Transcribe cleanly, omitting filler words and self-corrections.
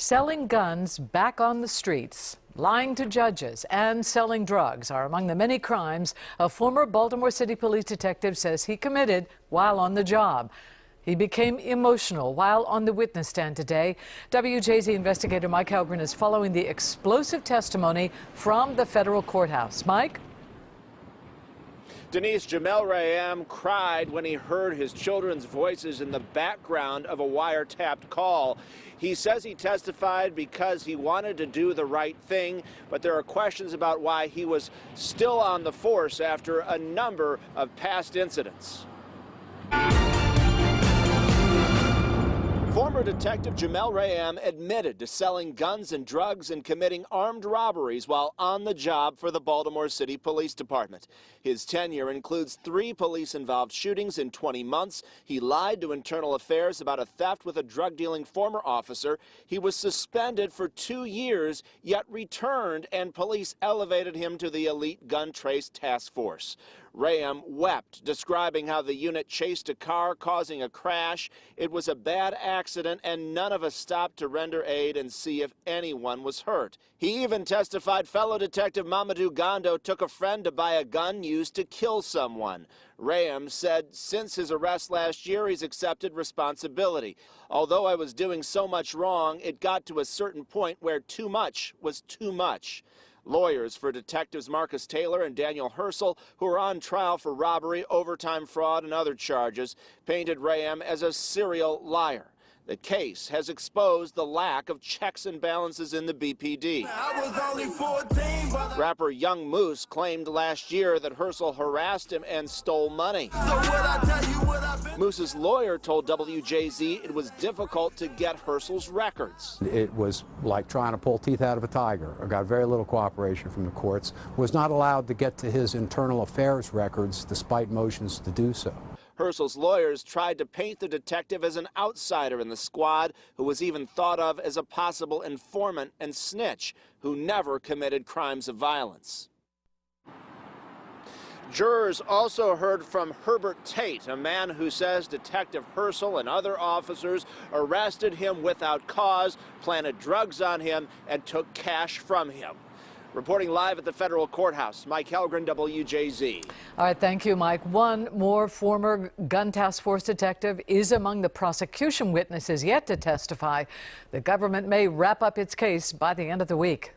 Selling guns back on the streets, lying to judges, and selling drugs are among the many crimes a former Baltimore City police detective says he committed while on the job. He became emotional while on the witness stand today. WJZ investigator Mike Helgren is following the explosive testimony from the federal courthouse. Mike? Denise, Jamel Rayam cried when he heard his children's voices in the background of a wiretapped call. He says he testified because he wanted to do the right thing, but there are questions about why he was still on the force after a number of past incidents. Former Detective Jamel Rayam admitted to selling guns and drugs and committing armed robberies while on the job for the Baltimore City Police Department. His tenure includes 3 police-involved shootings in 20 months. He lied to Internal Affairs about a theft with a drug-dealing former officer. He was suspended for 2 years, yet returned, and police elevated him to the elite gun trace task force. Rayam wept, describing how the unit chased a car, causing a crash. It was a bad accident, and none of us stopped to render aid and see if anyone was hurt. He even testified fellow detective Mamadou Gondo took a friend to buy a gun used to kill someone. Rayam said since his arrest last year, he's accepted responsibility. Although I was doing so much wrong, it got to a certain point where too much was too much. Lawyers for detectives Marcus Taylor and Daniel Herschel, who are on trial for robbery, overtime fraud, and other charges, painted Rayam as a serial liar. The case has exposed the lack of checks and balances in the BPD. I was only 14, brother. Rapper Young Moose claimed last year that Herschel harassed him and stole money. Moose's lawyer told WJZ it was difficult to get Herschel's records. It was like trying to pull teeth out of a tiger. I got very little cooperation from the courts. Was not allowed to get to his internal affairs records despite motions to do so. Herschel's lawyers tried to paint the detective as an outsider in the squad who was even thought of as a possible informant and snitch who never committed crimes of violence. Jurors also heard from Herbert Tate, a man who says Detective Herschel and other officers arrested him without cause, planted drugs on him, and took cash from him. Reporting live at the federal courthouse, Mike Helgren, WJZ. All right, thank you, Mike. One more former gun task force detective is among the prosecution witnesses yet to testify. The government may wrap up its case by the end of the week.